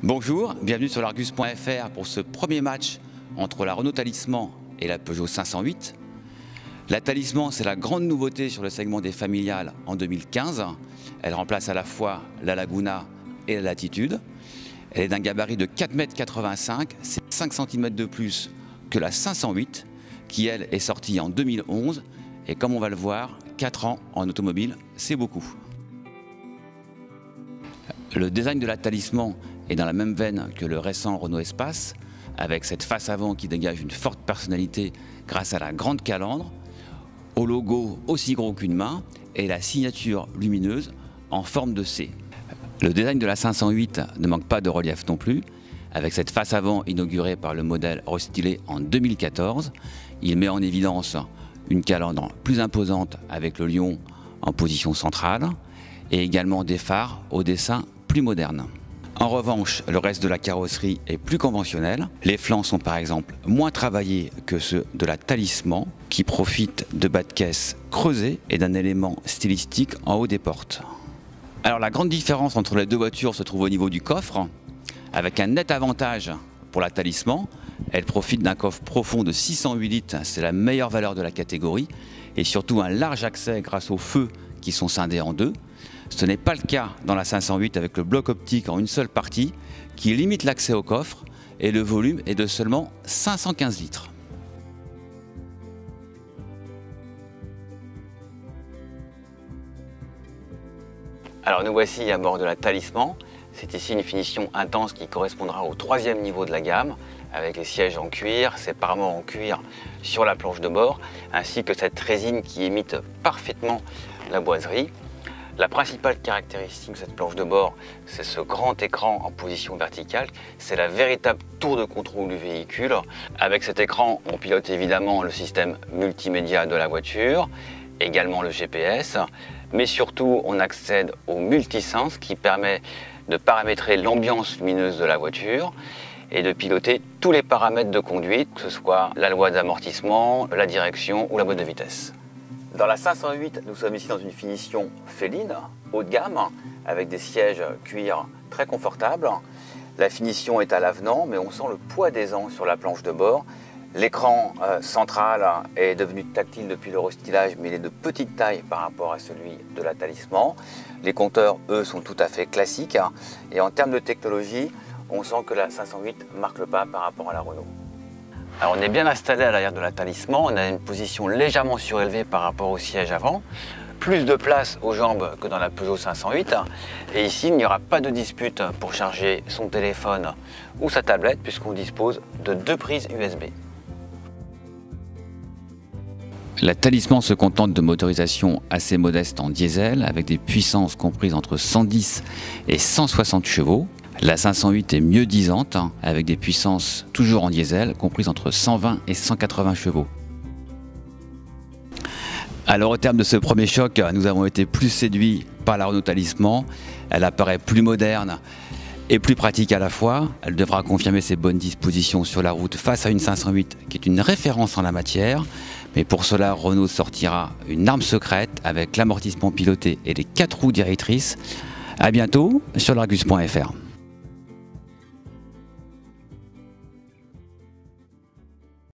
Bonjour, bienvenue sur l'Argus.fr pour ce premier match entre la Renault Talisman et la Peugeot 508. La Talisman, c'est la grande nouveauté sur le segment des familiales en 2015. Elle remplace à la fois la Laguna et la Latitude. Elle est d'un gabarit de 4,85 m, c'est 5 cm de plus que la 508, qui elle est sortie en 2011. Et comme on va le voir, 4 ans en automobile, c'est beaucoup. Le design de la Talisman est dans la même veine que le récent Renault Espace, avec cette face avant qui dégage une forte personnalité grâce à la grande calandre, au logo aussi gros qu'une main et la signature lumineuse en forme de C. Le design de la 508 ne manque pas de relief non plus, avec cette face avant inaugurée par le modèle restylé en 2014. Il met en évidence une calandre plus imposante avec le lion en position centrale et également des phares au dessin plus moderne. En revanche, le reste de la carrosserie est plus conventionnel. Les flancs sont par exemple moins travaillés que ceux de la Talisman, qui profite de bas de caisse creusés et d'un élément stylistique en haut des portes. Alors la grande différence entre les deux voitures se trouve au niveau du coffre, avec un net avantage pour la Talisman. Elle profite d'un coffre profond de 608 litres, c'est la meilleure valeur de la catégorie, et surtout un large accès grâce aux feux qui sont scindés en deux. Ce n'est pas le cas dans la 508 avec le bloc optique en une seule partie qui limite l'accès au coffre et le volume est de seulement 515 litres. Alors nous voici à bord de la Talisman. C'est ici une finition intense qui correspondra au troisième niveau de la gamme, avec les sièges en cuir, ces paraments en cuir sur la planche de bord, ainsi que cette résine qui imite parfaitement la boiserie. La principale caractéristique de cette planche de bord, c'est ce grand écran en position verticale. C'est la véritable tour de contrôle du véhicule. Avec cet écran, on pilote évidemment le système multimédia de la voiture, également le GPS, mais surtout on accède au multisense qui permet de paramétrer l'ambiance lumineuse de la voiture et de piloter tous les paramètres de conduite, que ce soit la loi d'amortissement, la direction ou la boîte de vitesse. Dans la 508, nous sommes ici dans une finition féline, haut de gamme, avec des sièges cuir très confortables. La finition est à l'avenant, mais on sent le poids des ans sur la planche de bord. L'écran central est devenu tactile depuis le restylage, mais il est de petite taille par rapport à celui de la Talisman. Les compteurs, eux, sont tout à fait classiques. Et en termes de technologie, on sent que la 508 marque le pas par rapport à la Renault. Alors on est bien installé à l'arrière de la Talisman, on a une position légèrement surélevée par rapport au siège avant, plus de place aux jambes que dans la Peugeot 508, et ici il n'y aura pas de dispute pour charger son téléphone ou sa tablette puisqu'on dispose de 2 prises USB. La Talisman se contente de motorisations assez modestes en diesel avec des puissances comprises entre 110 et 160 chevaux. La 508 est mieux disante, avec des puissances toujours en diesel, comprises entre 120 et 180 chevaux. Alors au terme de ce premier choc, nous avons été plus séduits par la Renault Talisman. Elle apparaît plus moderne et plus pratique à la fois. Elle devra confirmer ses bonnes dispositions sur la route face à une 508 qui est une référence en la matière. Mais pour cela, Renault sortira une arme secrète avec l'amortissement piloté et les 4 roues directrices. A bientôt sur l'Argus.fr.